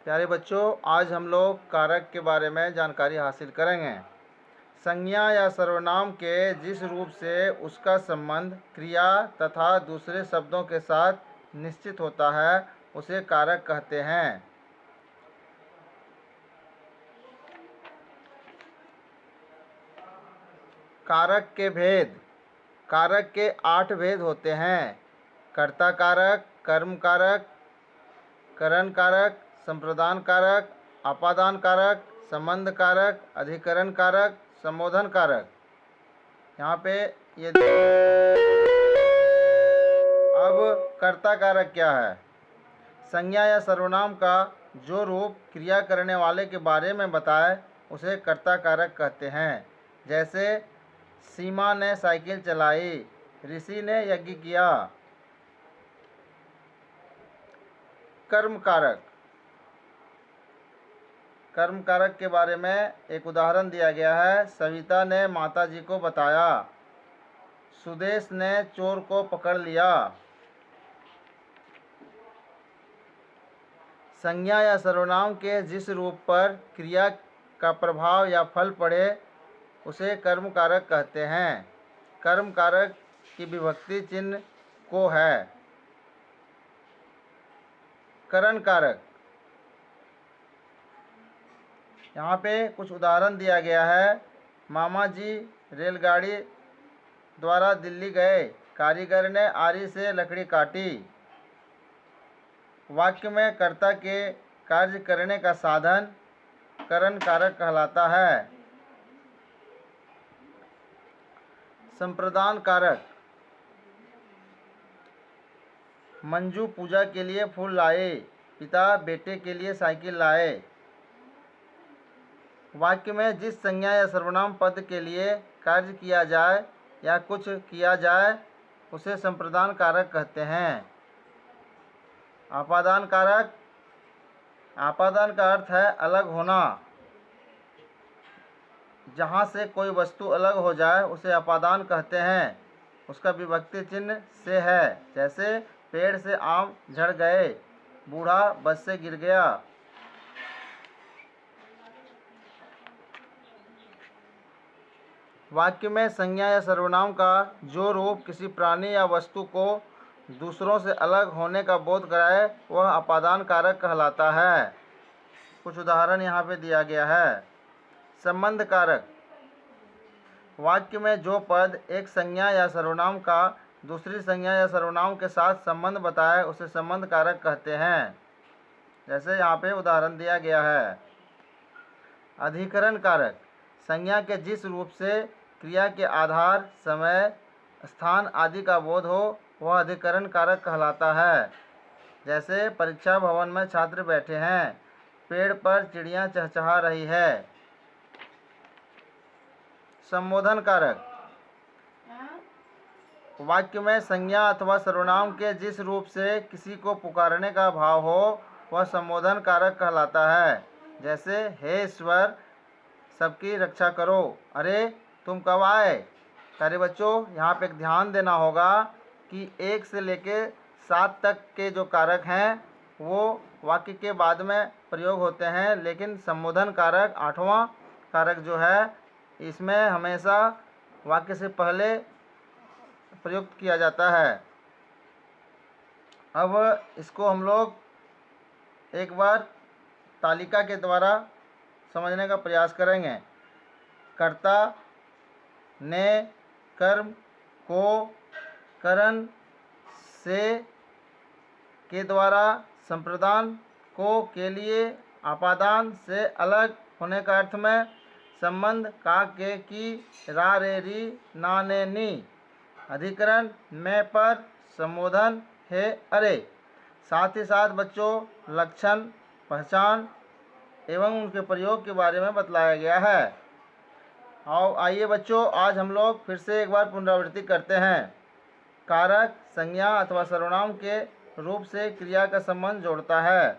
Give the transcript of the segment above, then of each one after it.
प्यारे बच्चों, आज हम लोग कारक के बारे में जानकारी हासिल करेंगे। संज्ञा या सर्वनाम के जिस रूप से उसका संबंध क्रिया तथा दूसरे शब्दों के साथ निश्चित होता है उसे कारक कहते हैं। कारक के भेद। कारक के 8 भेद होते हैं। कर्ता कारक, कर्म कारक, करण कारक, संप्रदान कारक, आपादान कारक, संबंध कारक, अधिकरण कारक, संबोधन कारक। यहाँ पे ये अब कर्ता कारक क्या है? संज्ञा या सर्वनाम का जो रूप क्रिया करने वाले के बारे में बताए उसे कर्ता कारक कहते हैं। जैसे सीमा ने साइकिल चलाई, ऋषि ने यज्ञ किया। कर्म कारक। कर्म कारक के बारे में एक उदाहरण दिया गया है। सविता ने माताजी को बताया। सुदेश ने चोर को पकड़ लिया। संज्ञा या सर्वनाम के जिस रूप पर क्रिया का प्रभाव या फल पड़े उसे कर्म कारक कहते हैं। कर्म कारक की विभक्ति चिन्ह को है। करण कारक। यहाँ पे कुछ उदाहरण दिया गया है। मामा जी रेलगाड़ी द्वारा दिल्ली गए। कारीगर ने आरी से लकड़ी काटी। वाक्य में कर्ता के कार्य करने का साधन करण कारक कहलाता है। संप्रदान कारक। मंजू पूजा के लिए फूल लाए। पिता बेटे के लिए साइकिल लाए। वाक्य में जिस संज्ञा या सर्वनाम पद के लिए कार्य किया जाए या कुछ किया जाए उसे संप्रदान कारक कहते हैं। आपादान कारक। आपादान का अर्थ है अलग होना। जहाँ से कोई वस्तु अलग हो जाए उसे आपादान कहते हैं। उसका विभक्ति चिन्ह से है। जैसे पेड़ से आम झड़ गए, बूढ़ा बस से गिर गया। वाक्य में संज्ञा या सर्वनाम का जो रूप किसी प्राणी या वस्तु को दूसरों से अलग होने का बोध कराए वह आपादान कारक कहलाता है। कुछ उदाहरण यहाँ पे दिया गया है। संबंध कारक। वाक्य में जो पद एक संज्ञा या सर्वनाम का दूसरी संज्ञा या सर्वनाम के साथ संबंध बताए उसे संबंध कारक कहते हैं। जैसे यहाँ पे उदाहरण दिया गया है। अधिकरण कारक। संज्ञा के जिस रूप से क्रिया के आधार, समय, स्थान आदि का बोध हो वह अधिकरण कारक कहलाता है। जैसे परीक्षा भवन में छात्र बैठे हैं, पेड़ पर चिड़िया चहचहा रही है। संबोधन कारक। वाक्य में संज्ञा अथवा सर्वनाम के जिस रूप से किसी को पुकारने का भाव हो वह संबोधन कारक कहलाता है। जैसे हे ईश्वर सबकी रक्षा करो, अरे तुम कब आए। प्यारे बच्चों, यहाँ पे एक ध्यान देना होगा कि 1 से लेकर 7 तक के जो कारक हैं वो वाक्य के बाद में प्रयोग होते हैं, लेकिन संबोधन कारक 8वां कारक जो है इसमें हमेशा वाक्य से पहले प्रयुक्त किया जाता है। अब इसको हम लोग एक बार तालिका के द्वारा समझने का प्रयास करेंगे। कर्ता ने कर्म को करण से के द्वारा, संप्रदान को के लिए, आपादान से अलग होने का अर्थ में, संबंध का के की, रा रे री ना ने नी, अधिकरण में पर, संबोधन है अरे। साथ ही साथ बच्चों लक्षण, पहचान एवं उनके प्रयोग के बारे में बतलाया गया है। और आइए बच्चों आज हम लोग फिर से एक बार पुनरावृत्ति करते हैं। कारक संज्ञा अथवा सर्वनाम के रूप से क्रिया का संबंध जोड़ता है।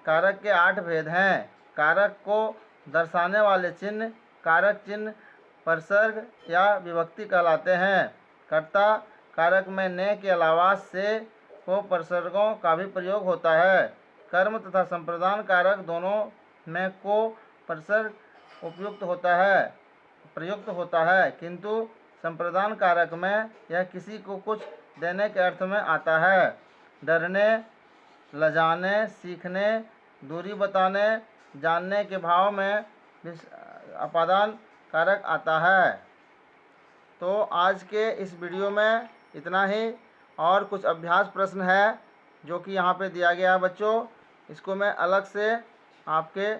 कारक के 8 भेद हैं। कारक को दर्शाने वाले चिन्ह कारक चिन्ह, परसर्ग या विभक्ति कहलाते हैं। कर्ता कारक में ने के अलावा से को परसर्गों का भी प्रयोग होता है। कर्म तथा संप्रदान कारक दोनों में को प्रसर्ग उपयुक्त प्रयुक्त होता है, किंतु संप्रदान कारक में यह किसी को कुछ देने के अर्थ में आता है। डरने, लजाने, सीखने, दूरी बताने, जानने के भाव में अपादान कारक आता है। तो आज के इस वीडियो में इतना ही। और कुछ अभ्यास प्रश्न है जो कि यहाँ पे दिया गया है बच्चों, इसको मैं अलग से आपके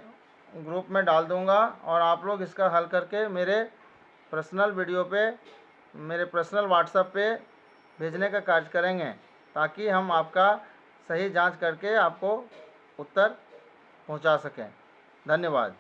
ग्रुप में डाल दूँगा और आप लोग इसका हल करके मेरे पर्सनल व्हाट्सएप पे भेजने का कार्य करेंगे, ताकि हम आपका सही जांच करके आपको उत्तर पहुंचा सकें। धन्यवाद।